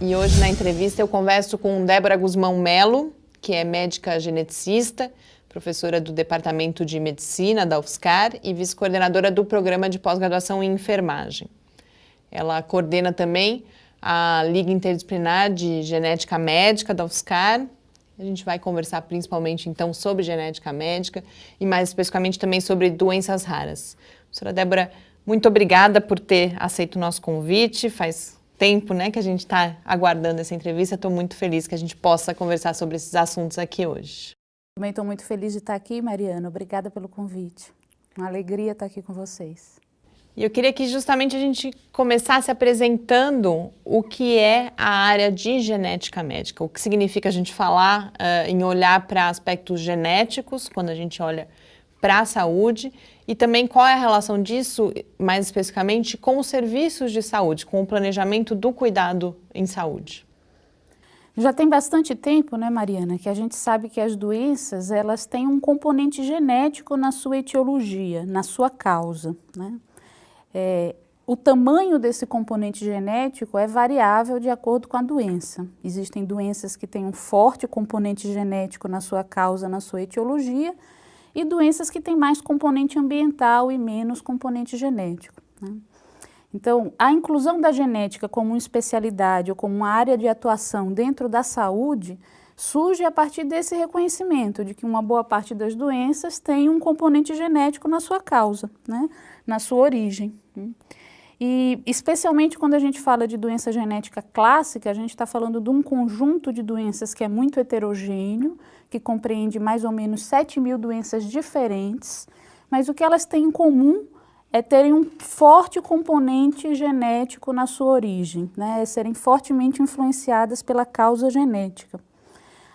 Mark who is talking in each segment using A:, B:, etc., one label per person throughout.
A: E hoje na entrevista eu converso com Débora Guzmão Melo, que é médica geneticista, professora do Departamento de Medicina da UFSCar e vice-coordenadora do Programa de Pós-Graduação em Enfermagem. Ela coordena também a Liga Interdisciplinar de Genética Médica da UFSCar. A gente vai conversar principalmente então sobre genética médica e mais especificamente também sobre doenças raras. Professora Débora, muito obrigada por ter aceito o nosso convite. Faz tempo, né, que a gente está aguardando essa entrevista. Estou muito feliz que a gente possa conversar sobre esses assuntos aqui hoje.
B: Também estou muito feliz de estar aqui, Mariana. Obrigada pelo convite. Uma alegria estar aqui com vocês.
A: E eu queria que justamente a gente começasse apresentando o que é a área de genética médica. O que significa a gente falar em olhar para aspectos genéticos, quando a gente olha para a saúde, e também qual é a relação disso, mais especificamente, com os serviços de saúde, com o planejamento do cuidado em saúde.
B: Já tem bastante tempo, né, Mariana, que a gente sabe que as doenças, elas têm um componente genético na sua etiologia, na sua causa, né? O tamanho desse componente genético é variável de acordo com a doença. Existem doenças que têm um forte componente genético na sua causa, na sua etiologia, e doenças que têm mais componente ambiental e menos componente genético, né? Então, a inclusão da genética como uma especialidade ou como uma área de atuação dentro da saúde surge a partir desse reconhecimento de que uma boa parte das doenças tem um componente genético na sua causa, né? Na sua origem. E especialmente quando a gente fala de doença genética clássica, a gente está falando de um conjunto de doenças que é muito heterogêneo, que compreende mais ou menos 7.000 doenças diferentes, mas o que elas têm em comum é terem um forte componente genético na sua origem, né? É serem fortemente influenciadas pela causa genética.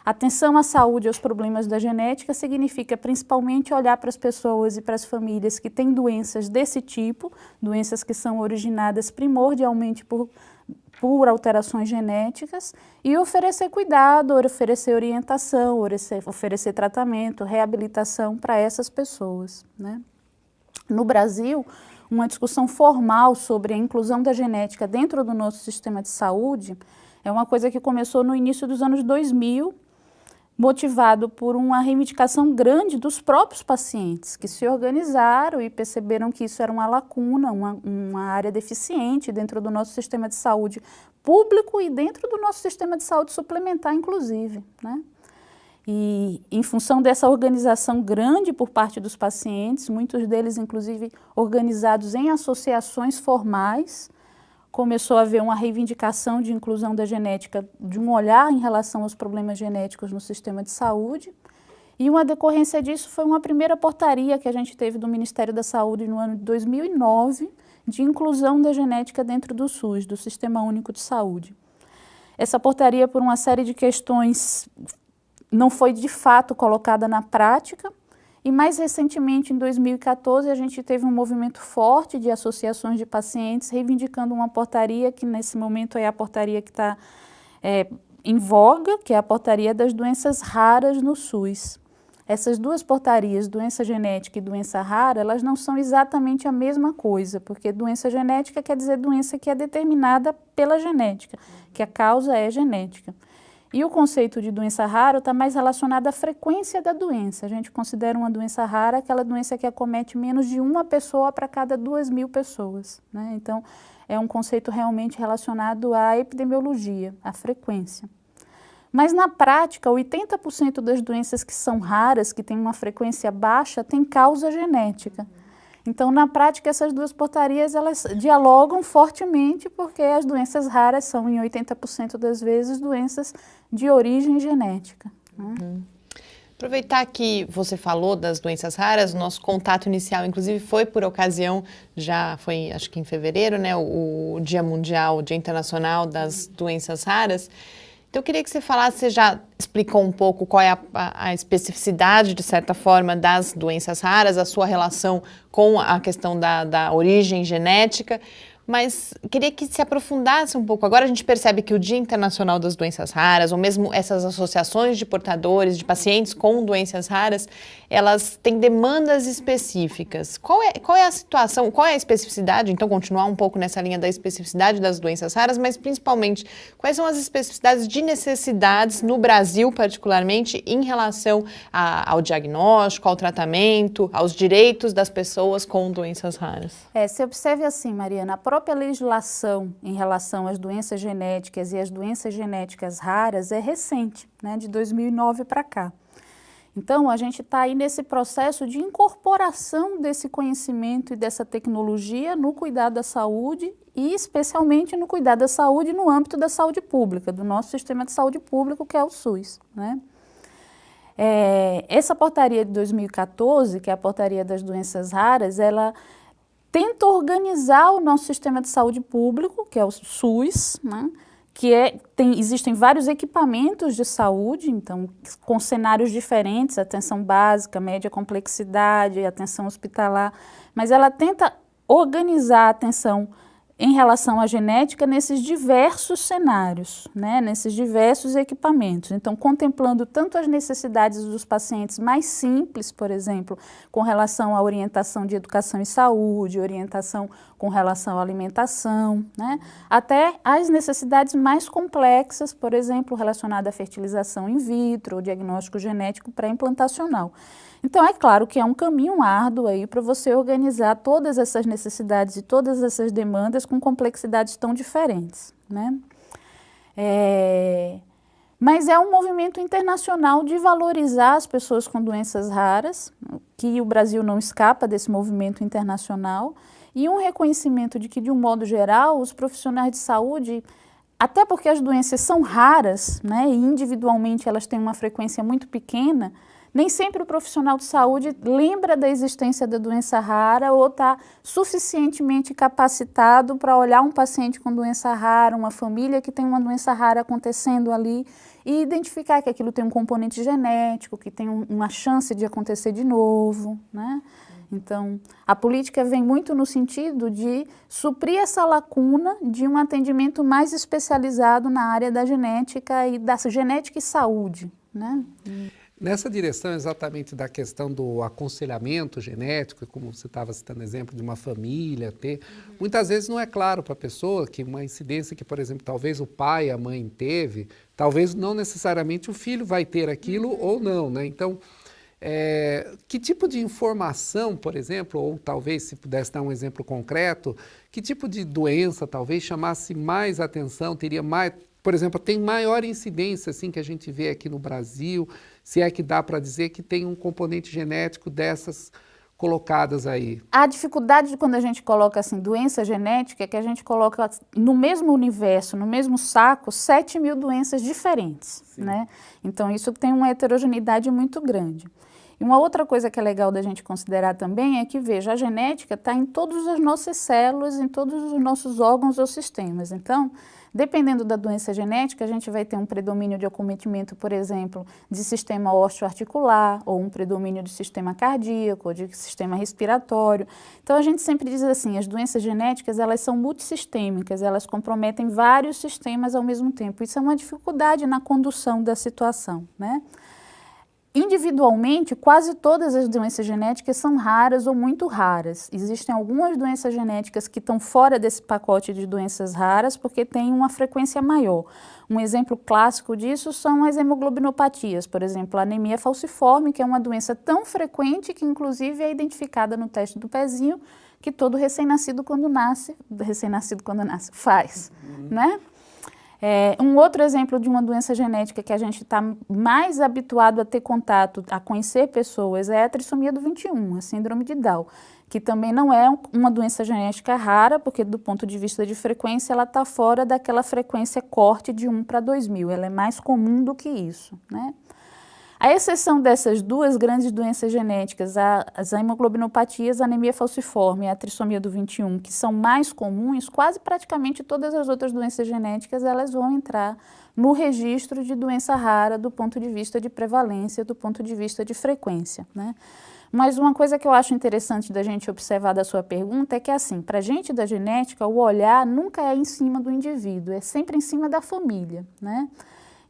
B: Atenção à saúde e aos problemas da genética significa principalmente olhar para as pessoas e para as famílias que têm doenças desse tipo, doenças que são originadas primordialmente por alterações genéticas, e oferecer cuidado, oferecer orientação, oferecer tratamento, reabilitação para essas pessoas, né? No Brasil, uma discussão formal sobre a inclusão da genética dentro do nosso sistema de saúde é uma coisa que começou no início dos anos 2000, motivado por uma reivindicação grande dos próprios pacientes, que se organizaram e perceberam que isso era uma lacuna, uma área deficiente dentro do nosso sistema de saúde público e dentro do nosso sistema de saúde suplementar, inclusive, né? E em função dessa organização grande por parte dos pacientes, muitos deles inclusive organizados em associações formais, começou a haver uma reivindicação de inclusão da genética, de um olhar em relação aos problemas genéticos no sistema de saúde. E uma decorrência disso foi uma primeira portaria que a gente teve do Ministério da Saúde no ano de 2009, de inclusão da genética dentro do SUS, do Sistema Único de Saúde. Essa portaria, por uma série de questões, não foi de fato colocada na prática, e mais recentemente, em 2014, a gente teve um movimento forte de associações de pacientes reivindicando uma portaria que nesse momento é a portaria que está em voga, que é a portaria das doenças raras no SUS. Essas duas portarias, doença genética e doença rara, elas não são exatamente a mesma coisa, porque doença genética quer dizer doença que é determinada pela genética, que a causa é genética. E o conceito de doença rara está mais relacionado à frequência da doença. A gente considera uma doença rara aquela doença que acomete menos de uma pessoa para cada 2.000 pessoas, né? Então, é um conceito realmente relacionado à epidemiologia, à frequência. Mas na prática, 80% das doenças que são raras, que têm uma frequência baixa, têm causa genética. Então, na prática, essas duas portarias, elas dialogam fortemente porque as doenças raras são, em 80% das vezes, doenças de origem genética, né?
A: Aproveitar que você falou das doenças raras, o nosso contato inicial, inclusive, foi por ocasião, já foi, acho que em fevereiro, né, o Dia Mundial, o Dia Internacional das Doenças Raras. Então, eu queria que você falasse, você já explicou um pouco qual é a especificidade, de certa forma, das doenças raras, a sua relação com a questão da origem genética, Mas queria que se aprofundasse um pouco. Agora a gente percebe que o Dia Internacional das Doenças Raras, ou mesmo essas associações de portadores, de pacientes com doenças raras, elas têm demandas específicas. Qual é a situação, qual é a especificidade? Então, continuar um pouco nessa linha da especificidade das doenças raras, mas principalmente, quais são as especificidades de necessidades no Brasil, particularmente, em relação ao diagnóstico, ao tratamento, aos direitos das pessoas com doenças raras?
B: Você observe assim, Mariana, a própria legislação em relação às doenças genéticas e às doenças genéticas raras é recente, né, de 2009 para cá. Então, a gente está aí nesse processo de incorporação desse conhecimento e dessa tecnologia no cuidado da saúde e especialmente no cuidado da saúde no âmbito da saúde pública, do nosso sistema de saúde público, que é o SUS, né? Essa portaria de 2014, que é a portaria das doenças raras, ela tenta organizar o nosso sistema de saúde público, que é o SUS, né? Existem vários equipamentos de saúde, então, com cenários diferentes, atenção básica, média complexidade, atenção hospitalar, mas ela tenta organizar a atenção em relação à genética nesses diversos cenários, né, nesses diversos equipamentos. Então, contemplando tanto as necessidades dos pacientes mais simples, por exemplo, com relação à orientação de educação e saúde, orientação com relação à alimentação, né, até as necessidades mais complexas, por exemplo, relacionadas à fertilização in vitro, ou diagnóstico genético pré-implantacional. Então, é claro que é um caminho árduo aí para você organizar todas essas necessidades e todas essas demandas com complexidades tão diferentes, né? Mas é um movimento internacional de valorizar as pessoas com doenças raras, que o Brasil não escapa desse movimento internacional, e um reconhecimento de que, de um modo geral, os profissionais de saúde, até porque as doenças são raras, né, e individualmente elas têm uma frequência muito pequena, nem sempre o profissional de saúde lembra da existência da doença rara ou está suficientemente capacitado para olhar um paciente com doença rara, uma família que tem uma doença rara acontecendo ali e identificar que aquilo tem um componente genético, que tem uma chance de acontecer de novo, né? Então, a política vem muito no sentido de suprir essa lacuna de um atendimento mais especializado na área da genética e saúde, né?
C: Nessa direção exatamente da questão do aconselhamento genético, como você estava citando exemplo de uma família ter, muitas vezes não é claro para a pessoa que uma incidência que, por exemplo, talvez o pai, a mãe teve, talvez não necessariamente o filho vai ter aquilo ou não, né? Então, que tipo de informação, por exemplo, ou talvez se pudesse dar um exemplo concreto, que tipo de doença talvez chamasse mais atenção, teria mais... Por exemplo, tem maior incidência assim, que a gente vê aqui no Brasil, se é que dá para dizer que tem um componente genético dessas colocadas aí?
B: A dificuldade de quando a gente coloca assim, doença genética é que a gente coloca no mesmo universo, no mesmo saco, 7.000 doenças diferentes, né? Então isso tem uma heterogeneidade muito grande. E uma outra coisa que é legal da gente considerar também é que, veja, a genética está em todas as nossas células, em todos os nossos órgãos ou sistemas. Então, dependendo da doença genética, a gente vai ter um predomínio de acometimento, por exemplo, de sistema osteoarticular, ou um predomínio de sistema cardíaco, ou de sistema respiratório. Então, a gente sempre diz assim, as doenças genéticas, elas são multissistêmicas, elas comprometem vários sistemas ao mesmo tempo. Isso é uma dificuldade na condução da situação, né? Individualmente, quase todas as doenças genéticas são raras ou muito raras. Existem algumas doenças genéticas que estão fora desse pacote de doenças raras porque têm uma frequência maior. Um exemplo clássico disso são as hemoglobinopatias, por exemplo, a anemia falciforme, que é uma doença tão frequente que inclusive é identificada no teste do pezinho, que todo recém-nascido quando nasce faz, né? Um outro exemplo de uma doença genética que a gente está mais habituado a ter contato, a conhecer pessoas, é a trissomia do 21, a síndrome de Down, que também não é uma doença genética rara, porque do ponto de vista de frequência, ela está fora daquela frequência corte de 1 para 2.000, ela é mais comum do que isso, né? A exceção dessas duas grandes doenças genéticas, as hemoglobinopatias, a anemia falciforme e a trissomia do 21, que são mais comuns, quase praticamente todas as outras doenças genéticas, elas vão entrar no registro de doença rara do ponto de vista de prevalência, do ponto de vista de frequência, né? Mas uma coisa que eu acho interessante da gente observar da sua pergunta é que, assim, para a gente da genética, o olhar nunca é em cima do indivíduo, é sempre em cima da família, né?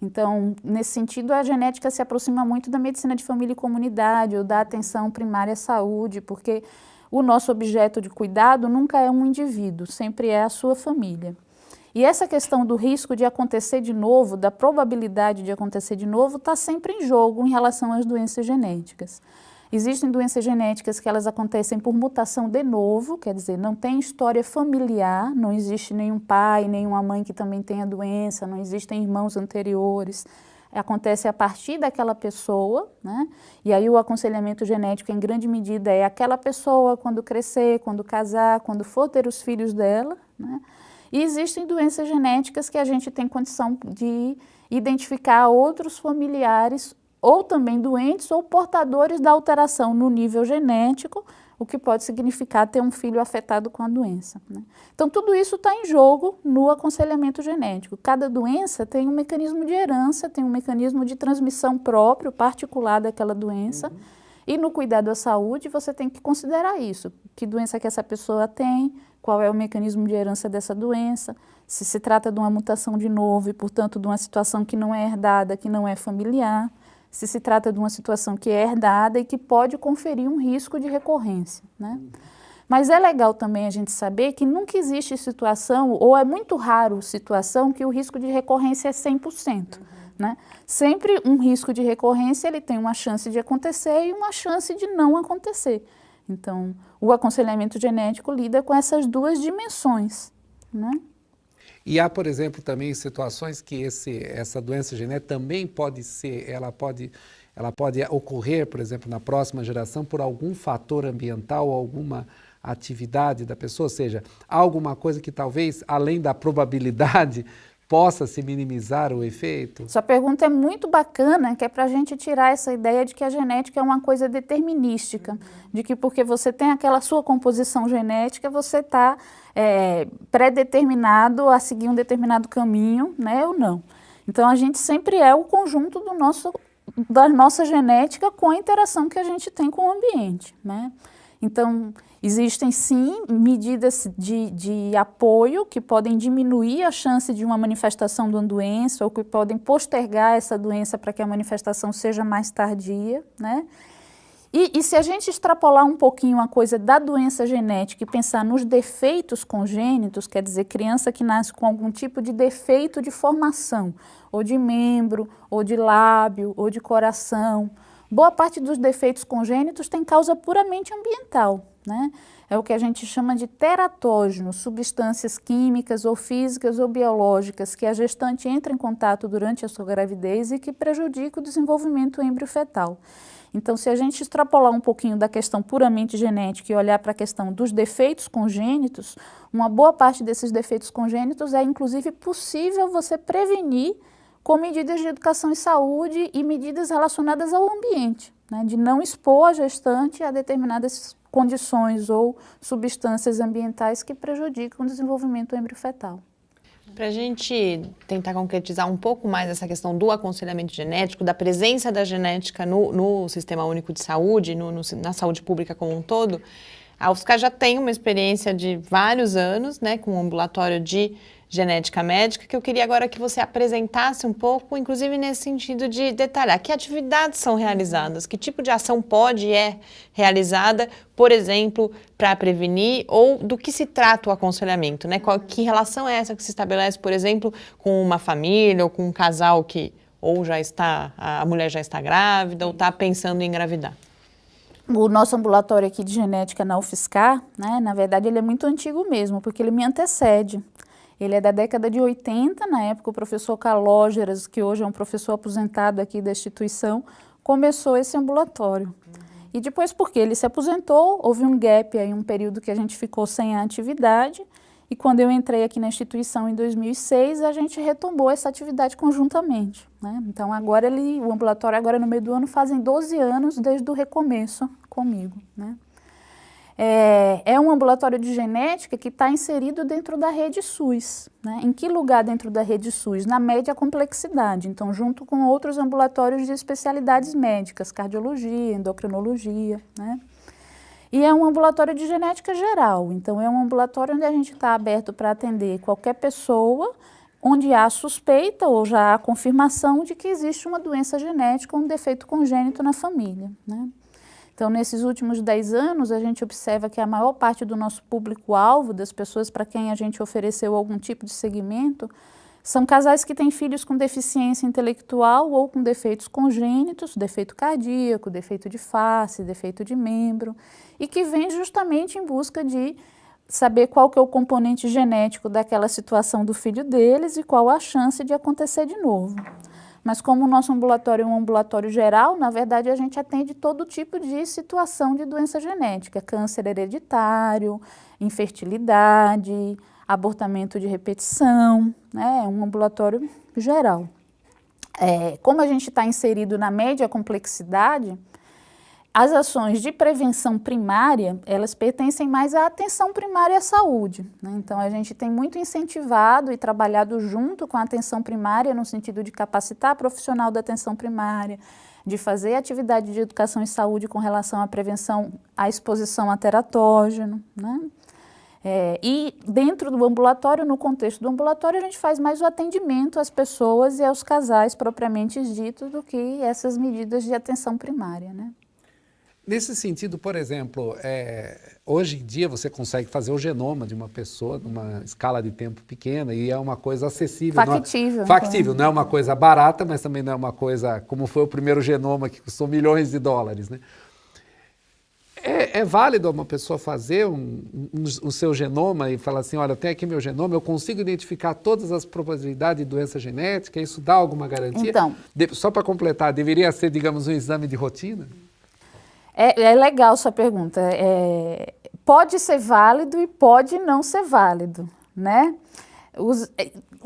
B: Então, nesse sentido, a genética se aproxima muito da medicina de família e comunidade, ou da atenção primária à saúde, porque o nosso objeto de cuidado nunca é um indivíduo, sempre é a sua família. E essa questão do risco de acontecer de novo, da probabilidade de acontecer de novo, está sempre em jogo em relação às doenças genéticas. Existem doenças genéticas que elas acontecem por mutação de novo, quer dizer, não tem história familiar, não existe nenhum pai, nenhuma mãe que também tenha doença, não existem irmãos anteriores. Acontece a partir daquela pessoa, né? E aí o aconselhamento genético, em grande medida, é aquela pessoa quando crescer, quando casar, quando for ter os filhos dela, né? E existem doenças genéticas que a gente tem condição de identificar outros familiares ou também doentes ou portadores da alteração no nível genético, o que pode significar ter um filho afetado com a doença, né? Então, tudo isso está em jogo no aconselhamento genético. Cada doença tem um mecanismo de herança, tem um mecanismo de transmissão próprio, particular daquela doença, e no cuidado à saúde você tem que considerar isso. Que doença que essa pessoa tem, qual é o mecanismo de herança dessa doença, se trata de uma mutação de novo e, portanto, de uma situação que não é herdada, que não é familiar, se trata de uma situação que é herdada e que pode conferir um risco de recorrência, né? Mas é legal também a gente saber que nunca existe situação, ou é muito raro situação, que o risco de recorrência é 100%. Né? Sempre um risco de recorrência, ele tem uma chance de acontecer e uma chance de não acontecer. Então, o aconselhamento genético lida com essas duas dimensões, né?
C: E há, por exemplo, também situações que essa doença genética também pode ser, ela pode ocorrer, por exemplo, na próxima geração por algum fator ambiental, alguma atividade da pessoa, ou seja, alguma coisa que talvez, além da probabilidade, possa se minimizar o efeito?
B: Sua pergunta é muito bacana, que é para a gente tirar essa ideia de que a genética é uma coisa determinística, de que porque você tem aquela sua composição genética, você está pré-determinado a seguir um determinado caminho, né, ou não. Então, a gente sempre é o conjunto da nossa genética com a interação que a gente tem com o ambiente, né? Então, existem sim medidas de apoio que podem diminuir a chance de uma manifestação de uma doença ou que podem postergar essa doença para que a manifestação seja mais tardia, né? E se a gente extrapolar um pouquinho a coisa da doença genética e pensar nos defeitos congênitos, quer dizer, criança que nasce com algum tipo de defeito de formação, ou de membro, ou de lábio, ou de coração, boa parte dos defeitos congênitos tem causa puramente ambiental, né? É o que a gente chama de teratógenos, substâncias químicas ou físicas ou biológicas que a gestante entra em contato durante a sua gravidez e que prejudicam o desenvolvimento embriofetal. Então, se a gente extrapolar um pouquinho da questão puramente genética e olhar para a questão dos defeitos congênitos, uma boa parte desses defeitos congênitos é, inclusive, possível você prevenir com medidas de educação e saúde e medidas relacionadas ao ambiente, né, de não expor a gestante a determinadas condições ou substâncias ambientais que prejudicam o desenvolvimento embriofetal.
A: Para a gente tentar concretizar um pouco mais essa questão do aconselhamento genético, da presença da genética no Sistema Único de Saúde, na saúde pública como um todo, a UFSCar já tem uma experiência de vários anos, né, com um ambulatório de genética médica, que eu queria agora que você apresentasse um pouco, inclusive nesse sentido de detalhar que atividades são realizadas, que tipo de ação pode e é realizada, por exemplo, para prevenir, ou do que se trata o aconselhamento, né? Que relação é essa que se estabelece, por exemplo, com uma família ou com um casal que ou a mulher já está grávida ou está pensando em engravidar?
B: O nosso ambulatório aqui de genética na UFSCar, né, na verdade ele é muito antigo mesmo, porque ele me antecede. Ele é da década de 80, na época o professor Calógeras, que hoje é um professor aposentado aqui da instituição, começou esse ambulatório. E depois, porque ele se aposentou, houve um gap aí, um período que a gente ficou sem a atividade, e quando eu entrei aqui na instituição em 2006, a gente retomou essa atividade conjuntamente, né? Então agora o ambulatório agora no meio do ano fazem 12 anos desde o recomeço comigo, né? É um ambulatório de genética que está inserido dentro da rede SUS, né? Em que lugar dentro da rede SUS? Na média complexidade, então junto com outros ambulatórios de especialidades médicas, cardiologia, endocrinologia, né? E é um ambulatório de genética geral, então é um ambulatório onde a gente está aberto para atender qualquer pessoa, onde há suspeita ou já há confirmação de que existe uma doença genética ou um defeito congênito na família, né? Então, nesses últimos 10 anos, a gente observa que a maior parte do nosso público-alvo, das pessoas para quem a gente ofereceu algum tipo de segmento, são casais que têm filhos com deficiência intelectual ou com defeitos congênitos, defeito cardíaco, defeito de face, defeito de membro, e que vêm justamente em busca de saber qual que é o componente genético daquela situação do filho deles e qual a chance de acontecer de novo. Mas como o nosso ambulatório é um ambulatório geral, na verdade a gente atende todo tipo de situação de doença genética, câncer hereditário, infertilidade, abortamento de repetição, né? É um ambulatório geral. Como a gente está inserido na média complexidade, as ações de prevenção primária, elas pertencem mais à atenção primária à saúde, né? Então, a gente tem muito incentivado e trabalhado junto com a atenção primária, no sentido de capacitar profissional da atenção primária, de fazer atividade de educação em saúde com relação à prevenção à exposição a teratógeno, né? E dentro do ambulatório, no contexto do ambulatório, a gente faz mais o atendimento às pessoas e aos casais propriamente ditos do que essas medidas de atenção primária, né?
C: Nesse sentido, por exemplo, hoje em dia você consegue fazer o genoma de uma pessoa numa escala de tempo pequena e é uma coisa acessível.
B: Factível.
C: Factível, não é uma coisa barata, mas também não é uma coisa como foi o primeiro genoma que custou milhões de dólares, né? É válido uma pessoa fazer o seu genoma e falar assim, olha, eu tenho aqui meu genoma, eu consigo identificar todas as probabilidades de doença genética, isso dá alguma garantia?
B: Então,
C: só para completar, deveria ser, digamos, um exame de rotina?
B: É legal sua pergunta. Pode ser válido e pode não ser válido, né?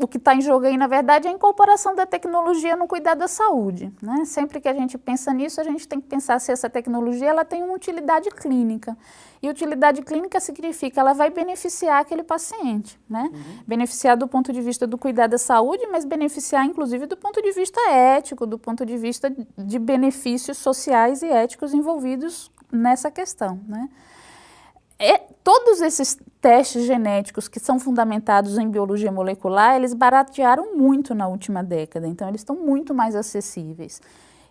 B: O que está em jogo aí, na verdade, é a incorporação da tecnologia no cuidado da saúde, né? Sempre que a gente pensa nisso, a gente tem que pensar se essa tecnologia ela tem uma utilidade clínica. E utilidade clínica significa ela vai beneficiar aquele paciente, né? Beneficiar do ponto de vista do cuidado da saúde, mas beneficiar, inclusive, do ponto de vista ético, do ponto de vista de benefícios sociais e éticos envolvidos nessa questão, né? Todos esses testes genéticos que são fundamentados em biologia molecular, eles baratearam muito na última década, então eles estão muito mais acessíveis.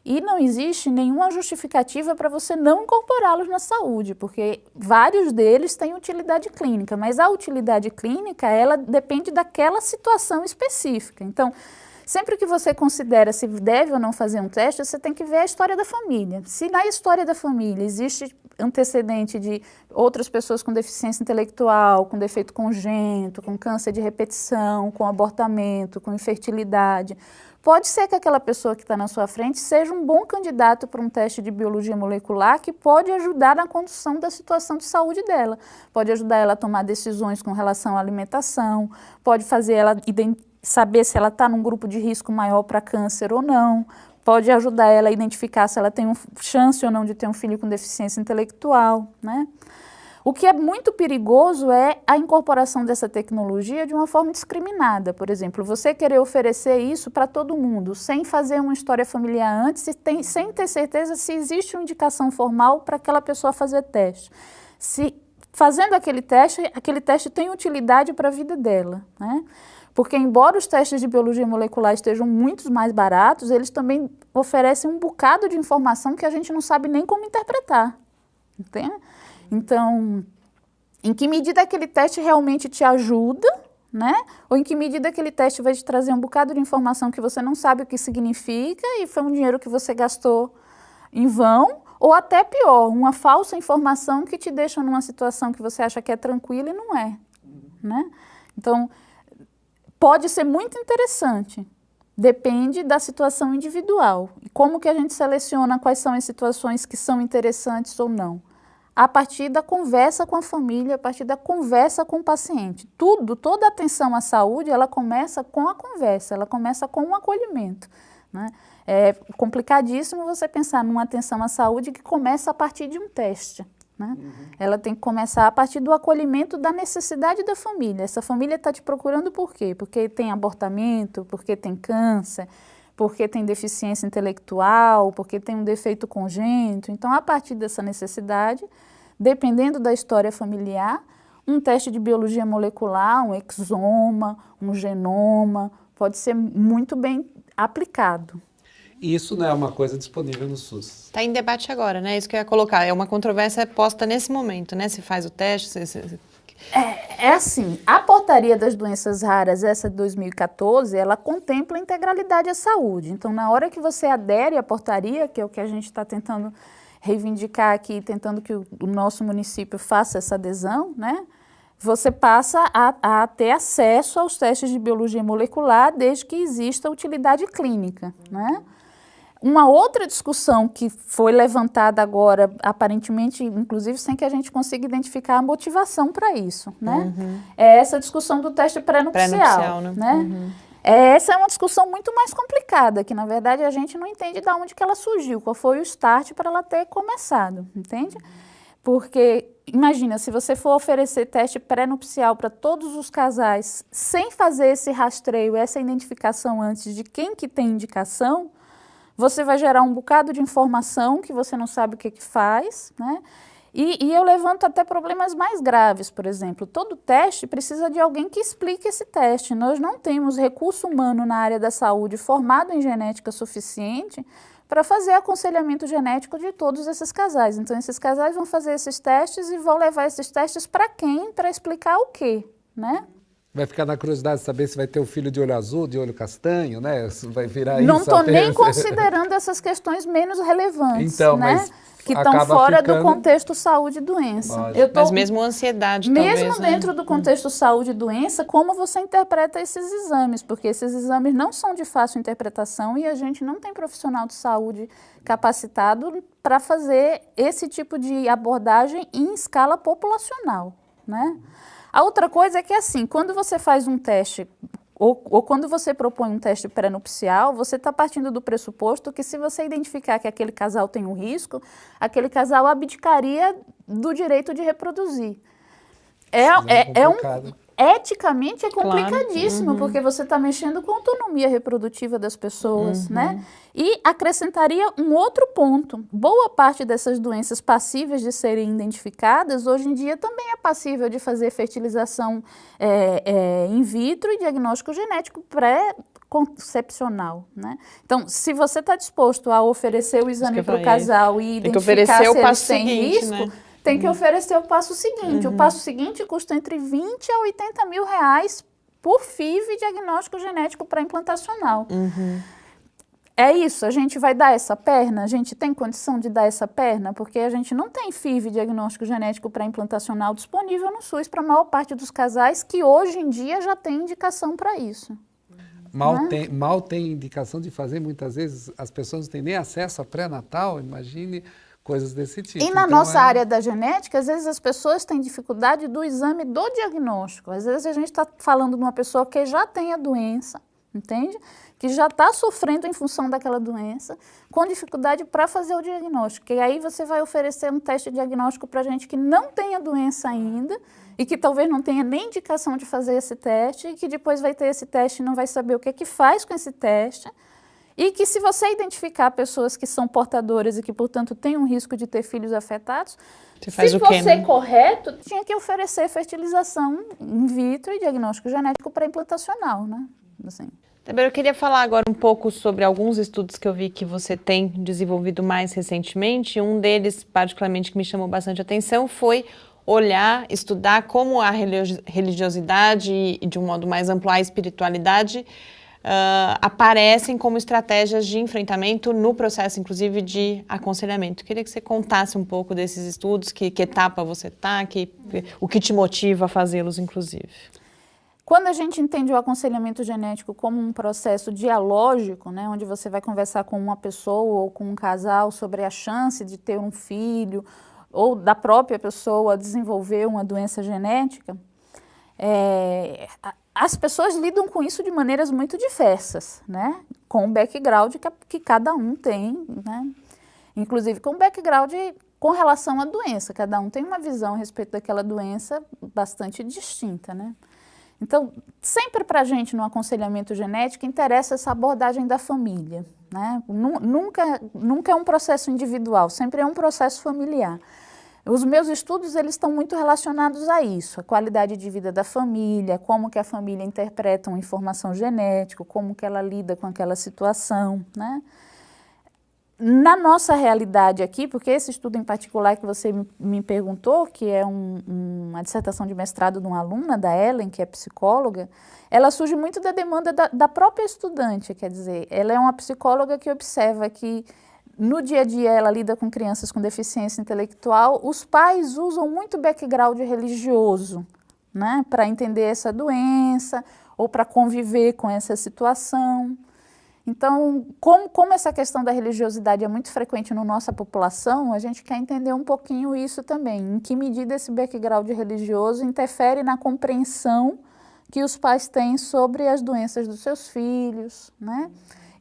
B: E não existe nenhuma justificativa para você não incorporá-los na saúde, porque vários deles têm utilidade clínica, mas a utilidade clínica, ela depende daquela situação específica. Então, sempre que você considera se deve ou não fazer um teste, você tem que ver a história da família. Se na história da família existe antecedente de outras pessoas com deficiência intelectual, com defeito congênito, com câncer de repetição, com abortamento, com infertilidade, pode ser que aquela pessoa que está na sua frente seja um bom candidato para um teste de biologia molecular que pode ajudar na condução da situação de saúde dela. Pode ajudar ela a tomar decisões com relação à alimentação, pode fazer ela saber se ela está num grupo de risco maior para câncer ou não, pode ajudar ela a identificar se ela tem chance ou não de ter um filho com deficiência intelectual, né? O que é muito perigoso é a incorporação dessa tecnologia de uma forma discriminada. Por exemplo, você querer oferecer isso para todo mundo, sem fazer uma história familiar antes, sem ter certeza se existe uma indicação formal para aquela pessoa fazer teste. Se fazendo aquele teste tem utilidade para a vida dela, né? Porque, embora os testes de biologia molecular estejam muito mais baratos, eles também oferecem um bocado de informação que a gente não sabe nem como interpretar, entende? Então, em que medida aquele teste realmente te ajuda, né? Ou em que medida aquele teste vai te trazer um bocado de informação que você não sabe o que significa e foi um dinheiro que você gastou em vão, ou até pior, uma falsa informação que te deixa numa situação que você acha que é tranquila e não é, né? Então, pode ser muito interessante, depende da situação individual. E como que a gente seleciona quais são as situações que são interessantes ou não? A partir da conversa com a família, a partir da conversa com o paciente. Toda atenção à saúde, ela começa com a conversa, ela começa com o acolhimento, né? É complicadíssimo você pensar numa atenção à saúde que começa a partir de um teste, né? Ela tem que começar a partir do acolhimento da necessidade da família. Essa família está te procurando por quê? Porque tem abortamento, porque tem câncer, porque tem deficiência intelectual, porque tem um defeito congênito. Então, a partir dessa necessidade, dependendo da história familiar, um teste de biologia molecular, um exoma, um genoma, pode ser muito bem aplicado.
C: Isso não é uma coisa disponível no SUS.
A: Está em debate agora, né? Isso que eu ia colocar. É uma controvérsia posta nesse momento, né? Se faz o teste,
B: É assim, a portaria das doenças raras, essa de 2014, ela contempla a integralidade à saúde. Então, na hora que você adere à portaria, que é o que a gente está tentando reivindicar aqui, tentando que o nosso município faça essa adesão, né? Você passa a ter acesso aos testes de biologia molecular desde que exista utilidade clínica, né? Uma outra discussão que foi levantada agora, aparentemente, inclusive sem que a gente consiga identificar a motivação para isso, né? É essa discussão do teste pré-nupcial, né? Essa é uma discussão muito mais complicada, que na verdade a gente não entende de onde que ela surgiu, qual foi o start para ela ter começado, entende? Porque, imagina, se você for oferecer teste pré-nupcial para todos os casais, sem fazer esse rastreio, essa identificação antes de quem que tem indicação, você vai gerar um bocado de informação que você não sabe o que que faz, né? E eu levanto até problemas mais graves, por exemplo. Todo teste precisa de alguém que explique esse teste. Nós não temos recurso humano na área da saúde formado em genética suficiente para fazer aconselhamento genético de todos esses casais. Então, esses casais vão fazer esses testes e vão levar esses testes para quem? Para explicar o quê, né?
C: Vai ficar na curiosidade de saber se vai ter um filho de olho azul, de olho castanho, né? Vai virar
B: não
C: isso.
B: Não estou nem considerando essas questões menos relevantes,
C: então,
B: né?
C: Mas
B: que estão fora do contexto saúde e doença.
A: Mas mesmo ansiedade,
B: mesmo
A: talvez,
B: dentro
A: né?
B: do contexto saúde e doença, como você interpreta esses exames? Porque esses exames não são de fácil interpretação e a gente não tem profissional de saúde capacitado para fazer esse tipo de abordagem em escala populacional, né? A outra coisa é que, assim, quando você faz um teste, ou quando você propõe um teste pré-nupcial, você está partindo do pressuposto que, se você identificar que aquele casal tem um risco, aquele casal abdicaria do direito de reproduzir. Eticamente é complicadíssimo, claro. Porque você está mexendo com a autonomia reprodutiva das pessoas, né? E acrescentaria um outro ponto. Boa parte dessas doenças passíveis de serem identificadas, hoje em dia também é passível de fazer fertilização in vitro e diagnóstico genético pré-concepcional, né? Então, se você está disposto a oferecer o exame para o casal e identificar se eles têm risco, né? Tem que oferecer o passo seguinte. O passo seguinte custa entre 20 a 80 mil reais por FIV diagnóstico genético pré-implantacional. É isso, a gente vai dar essa perna? A gente tem condição de dar essa perna? Porque a gente não tem FIV diagnóstico genético pré-implantacional disponível no SUS para a maior parte dos casais que hoje em dia já tem indicação para isso.
C: Mal tem indicação de fazer, muitas vezes as pessoas não têm nem acesso a pré-natal, imagine... coisas desse tipo.
B: E na nossa área da genética, às vezes as pessoas têm dificuldade do exame do diagnóstico. Às vezes a gente está falando de uma pessoa que já tem a doença, entende? Que já está sofrendo em função daquela doença, com dificuldade para fazer o diagnóstico. E aí você vai oferecer um teste diagnóstico para gente que não tem a doença ainda e que talvez não tenha nem indicação de fazer esse teste e que depois vai ter esse teste e não vai saber o que é que faz com esse teste. E que, se você identificar pessoas que são portadoras e que, portanto, têm um risco de ter filhos afetados, se fosse correto, tinha que oferecer fertilização in vitro e diagnóstico genético pré-implantacional, né? Assim.
A: Eu queria falar agora um pouco sobre alguns estudos que eu vi que você tem desenvolvido mais recentemente. Um deles, particularmente, que me chamou bastante atenção foi olhar, estudar como a religiosidade e, de um modo mais amplo, a espiritualidade aparecem como estratégias de enfrentamento no processo, inclusive, de aconselhamento. Queria que você contasse um pouco desses estudos, que etapa você está, o que te motiva a fazê-los, inclusive.
B: Quando a gente entende o aconselhamento genético como um processo dialógico, né, onde você vai conversar com uma pessoa ou com um casal sobre a chance de ter um filho ou da própria pessoa desenvolver uma doença genética, as pessoas lidam com isso de maneiras muito diversas, né? Com o background que cada um tem, né? Inclusive com o background com relação à doença. Cada um tem uma visão a respeito daquela doença bastante distinta, né? Então, sempre para a gente no aconselhamento genético interessa essa abordagem da família, né? Nunca é um processo individual, sempre é um processo familiar. Os meus estudos, eles estão muito relacionados a isso, a qualidade de vida da família, como que a família interpreta uma informação genética, como que ela lida com aquela situação, né? Na nossa realidade aqui, porque esse estudo em particular que você me perguntou, que é uma dissertação de mestrado de uma aluna, da Ellen, que é psicóloga, ela surge muito da demanda da própria estudante, quer dizer, ela é uma psicóloga que observa que no dia a dia ela lida com crianças com deficiência intelectual, os pais usam muito background religioso, né, para entender essa doença ou para conviver com essa situação. Então, como essa questão da religiosidade é muito frequente na nossa população, a gente quer entender um pouquinho isso também, em que medida esse background religioso interfere na compreensão que os pais têm sobre as doenças dos seus filhos, né?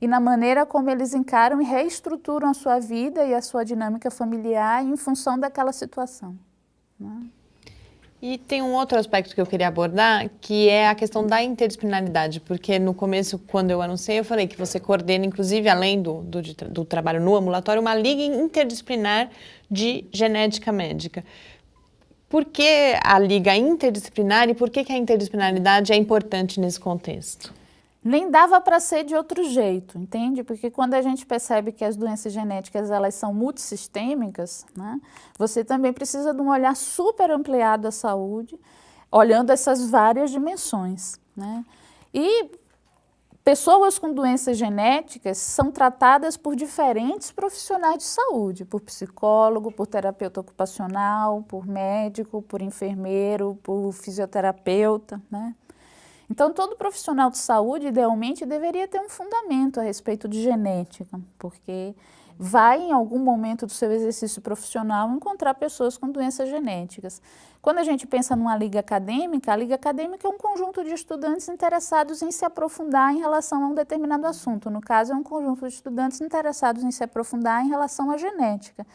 B: E na maneira como eles encaram e reestruturam a sua vida e a sua dinâmica familiar em função daquela situação, né?
A: E tem um outro aspecto que eu queria abordar, que é a questão da interdisciplinaridade, porque no começo, quando eu anunciei, eu falei que você coordena, inclusive, além do trabalho no ambulatório, uma liga interdisciplinar de genética médica. Por que a liga interdisciplinar e por que a interdisciplinaridade é importante nesse contexto?
B: Nem dava para ser de outro jeito, entende? Porque quando a gente percebe que as doenças genéticas elas são multissistêmicas, né, você também precisa de um olhar super ampliado à saúde, olhando essas várias dimensões, né? E pessoas com doenças genéticas são tratadas por diferentes profissionais de saúde, por psicólogo, por terapeuta ocupacional, por médico, por enfermeiro, por fisioterapeuta, né? Então, todo profissional de saúde, idealmente, deveria ter um fundamento a respeito de genética, porque vai, em algum momento do seu exercício profissional, encontrar pessoas com doenças genéticas. Quando a gente pensa numa liga acadêmica, a liga acadêmica é um conjunto de estudantes interessados em se aprofundar em relação a um determinado assunto. No caso, é um conjunto de estudantes interessados em se aprofundar em relação à genética.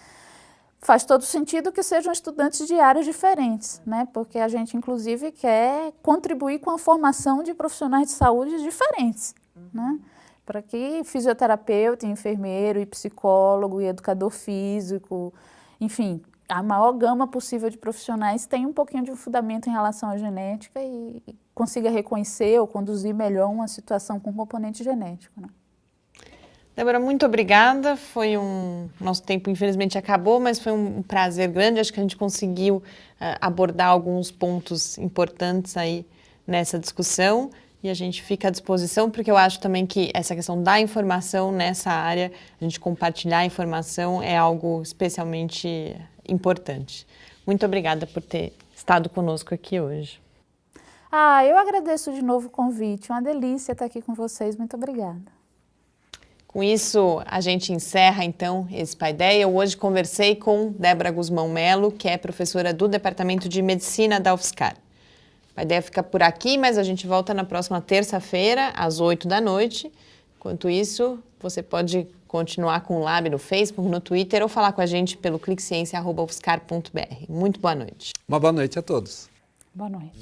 B: Faz todo sentido que sejam estudantes de áreas diferentes, né? Porque a gente, inclusive, quer contribuir com a formação de profissionais de saúde diferentes, né? Para que fisioterapeuta, enfermeiro, e psicólogo, e educador físico, enfim, a maior gama possível de profissionais tenha um pouquinho de um fundamento em relação à genética e consiga reconhecer ou conduzir melhor uma situação com componente genético, né?
A: Débora, muito obrigada. Nosso tempo, infelizmente, acabou, mas foi um prazer grande. Acho que a gente conseguiu abordar alguns pontos importantes aí nessa discussão e a gente fica à disposição, porque eu acho também que essa questão da informação nessa área, a gente compartilhar a informação é algo especialmente importante. Muito obrigada por ter estado conosco aqui hoje.
B: Eu agradeço de novo o convite. Uma delícia estar aqui com vocês. Muito obrigada.
A: Com isso, a gente encerra, então, esse Paideia. Eu hoje conversei com Débora Guzmão Melo, que é professora do Departamento de Medicina da UFSCar. O Paideia fica por aqui, mas a gente volta na próxima terça-feira, às 20h. Enquanto isso, você pode continuar com o Lab no Facebook, no Twitter ou falar com a gente pelo cliqueciência@ufscar.br. Muito boa noite.
C: Uma boa noite a todos.
B: Boa noite.